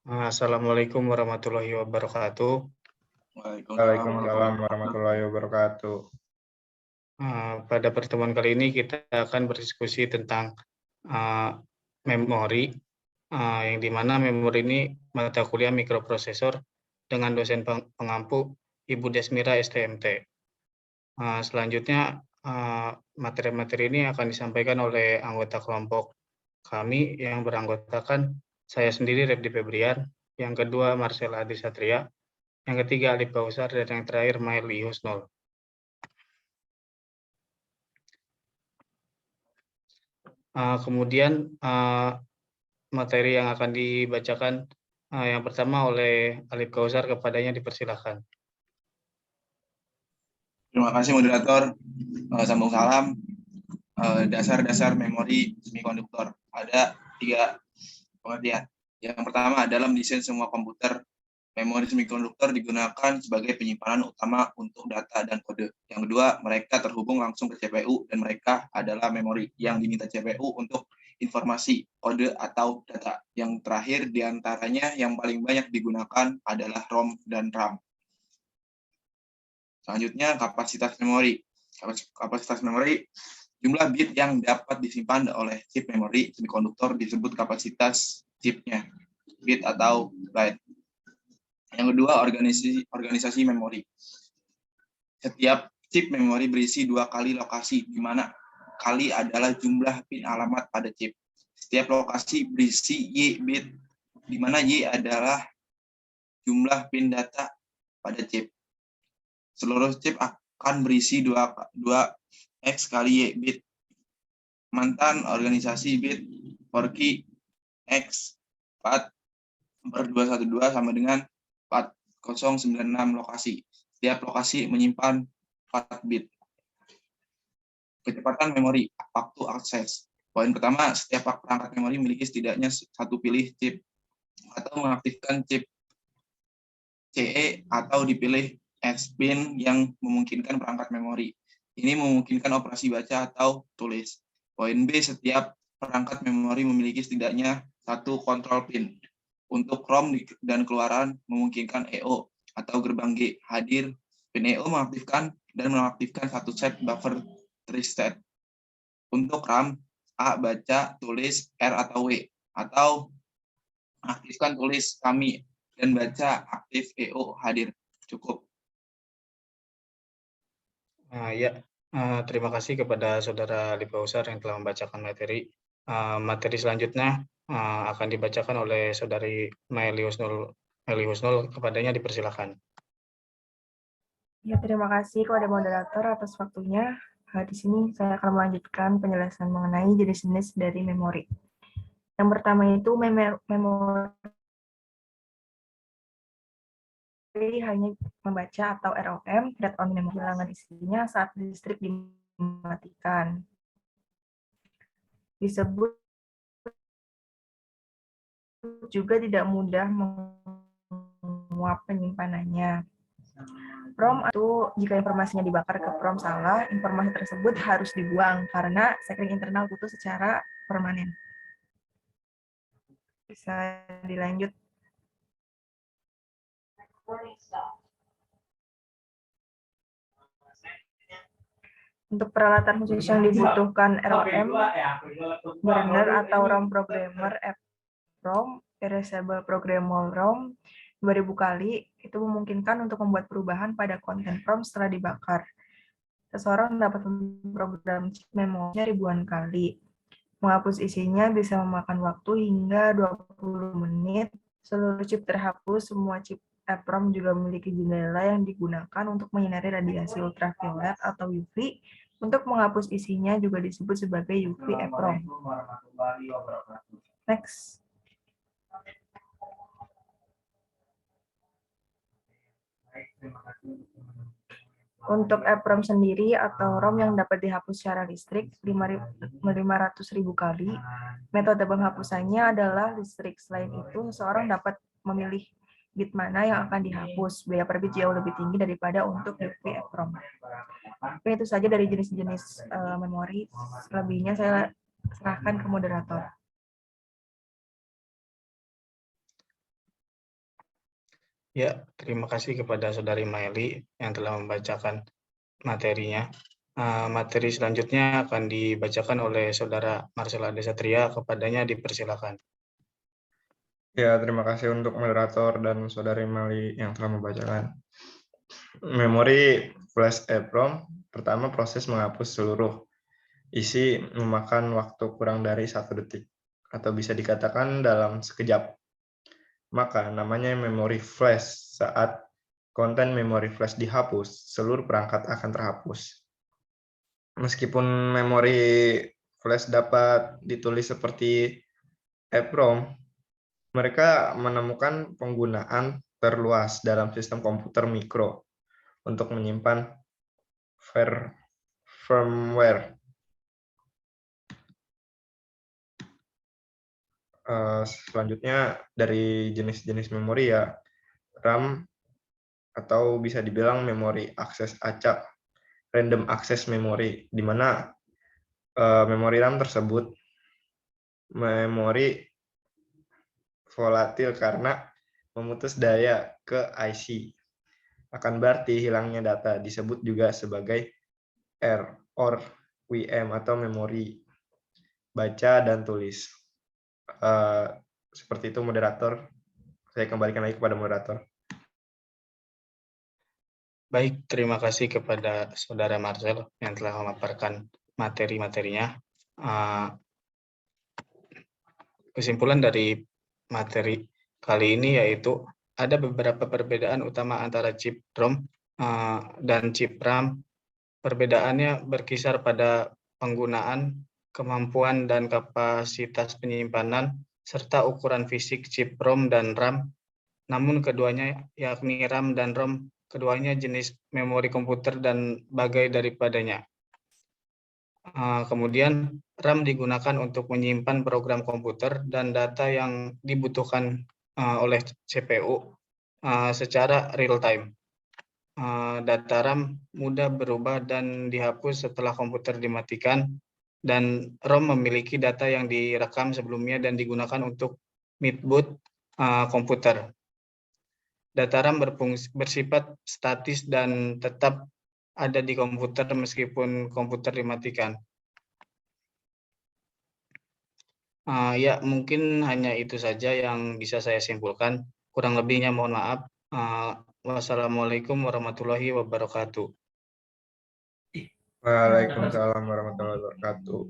Assalamualaikum warahmatullahi wabarakatuh. Waalaikumsalam Waalaikumsalam warahmatullahi warahmatullahi wabarakatuh. Pada pertemuan kali ini kita akan berdiskusi tentang memori, yang di mana memori ini mata kuliah mikroprosesor dengan dosen pengampu Ibu Desmira STMT. Selanjutnya materi-materi ini akan disampaikan oleh anggota kelompok kami yang beranggotakan saya sendiri Repdi Febrian, yang kedua Marcella Adi Satria, yang ketiga Alif Kausar, dan yang terakhir Maili Husnul. Kemudian materi yang akan dibacakan yang pertama oleh Alif Kausar, kepadanya dipersilakan. Terima kasih moderator. Sambung salam. Dasar-dasar memori semikonduktor. Ada 3 pengertian. Yang pertama, dalam desain semua komputer, memori semikonduktor digunakan sebagai penyimpanan utama untuk data dan kode. Yang kedua, mereka terhubung langsung ke CPU dan mereka adalah memori yang diminta CPU untuk informasi, kode, atau data. Yang terakhir, diantaranya yang paling banyak digunakan adalah ROM dan RAM. Selanjutnya, kapasitas memori. Kapasitas memori, jumlah bit yang dapat disimpan oleh chip memori semikonduktor disebut kapasitas chipnya, bit atau byte. Yang kedua, organisasi memori. Setiap chip memori berisi 2 kali lokasi, di mana kali adalah jumlah pin alamat pada chip. Setiap lokasi berisi Y bit, di mana Y adalah jumlah pin data pada chip. Seluruh chip akan berisi 2 X kali Y bit. Mantan organisasi bit Forky X 4/212 sama dengan 4096 lokasi. Setiap lokasi menyimpan 4 bit. Kecepatan memori, waktu akses. Poin pertama, setiap perangkat memori memiliki setidaknya satu pilih chip atau mengaktifkan chip CE atau dipilih S-pin yang memungkinkan perangkat memori. Ini memungkinkan operasi baca atau tulis. Poin B, setiap perangkat memori memiliki setidaknya satu kontrol pin. Untuk ROM dan keluaran memungkinkan EO atau gerbang G hadir. Pin EO mengaktifkan dan menonaktifkan satu set buffer reset. Untuk RAM, A baca, tulis, R atau W, atau aktifkan tulis kami dan baca aktif EO hadir. Cukup. Terima kasih kepada Saudara Alif Kausar yang telah membacakan materi. Materi selanjutnya akan dibacakan oleh Saudari Maili Husnul, kepadanya dipersilakan. Ya, terima kasih kepada moderator atas waktunya. Di sini saya akan melanjutkan penjelasan mengenai jenis-jenis dari memori. Yang pertama itu memori hanya membaca atau ROM, read only memory, kehilangan isinya saat listrik dimatikan. Disebut juga tidak mudah menguap penyimpanannya. ROM itu jika informasinya dibakar ke PROM salah, informasi tersebut harus dibuang karena sekring internal putus secara permanen. Bisa dilanjut. Untuk peralatan khusus yang dibutuhkan ROM, burner atau ROM programmer, EPROM, erasable programmable ROM, 2000 kali, itu memungkinkan untuk membuat perubahan pada konten PROM setelah dibakar. Seseorang dapat memprogram chip memorinya ribuan kali. Menghapus isinya bisa memakan waktu hingga 20 menit. Seluruh chip terhapus, semua chip EPROM juga memiliki jendela yang digunakan untuk menyinari radiasi ultraviolet atau UV. Untuk menghapus isinya juga disebut sebagai UV EPROM. Next. Untuk EPROM sendiri atau ROM yang dapat dihapus secara listrik 500.000 kali, metode penghapusannya adalah listrik. Selain itu, seseorang dapat memilih bit mana yang akan dihapus. Biaya per bit jauh lebih tinggi daripada untuk UV EPROM. Oke, itu saja dari jenis-jenis memori. Selebihnya saya serahkan ke moderator. Ya, terima kasih kepada Saudari Maeli yang telah membacakan materinya. Materi selanjutnya akan dibacakan oleh Saudara Marcela Desatria. Kepadanya dipersilakan. Ya, terima kasih untuk moderator dan Saudari Mali yang telah membacakan. Memori flash EEPROM, pertama proses menghapus seluruh isi memakan waktu kurang dari 1 detik, atau bisa dikatakan dalam sekejap. Maka namanya memori flash. Saat konten memori flash dihapus, seluruh perangkat akan terhapus. Meskipun memori flash dapat ditulis seperti EEPROM, mereka menemukan penggunaan terluas dalam sistem komputer mikro untuk menyimpan firmware. Selanjutnya dari jenis-jenis memori ya, RAM atau bisa dibilang memori akses acak, random access memory, di mana memori RAM tersebut memori volatil karena memutus daya ke IC. Akan berarti hilangnya data disebut juga sebagai RORWM atau memori baca dan tulis. Seperti itu moderator. Saya kembalikan lagi kepada moderator. Baik, terima kasih kepada Saudara Marcel yang telah memaparkan materi-materinya. Kesimpulan dari materi kali ini yaitu ada beberapa perbedaan utama antara chip ROM dan chip RAM. Perbedaannya berkisar pada penggunaan, kemampuan dan kapasitas penyimpanan, serta ukuran fisik chip ROM dan RAM. Namun keduanya, yakni RAM dan ROM, keduanya jenis memori komputer dan bagai daripadanya. Kemudian RAM digunakan untuk menyimpan program komputer dan data yang dibutuhkan oleh CPU secara real time. Data RAM mudah berubah dan dihapus setelah komputer dimatikan, dan ROM memiliki data yang direkam sebelumnya dan digunakan untuk midboot komputer. Data RAM bersifat statis dan tetap ada di komputer meskipun komputer dimatikan. Ya, mungkin hanya itu saja yang bisa saya simpulkan. Kurang lebihnya mohon maaf. Wassalamualaikum warahmatullahi wabarakatuh. Waalaikumsalam warahmatullahi wabarakatuh.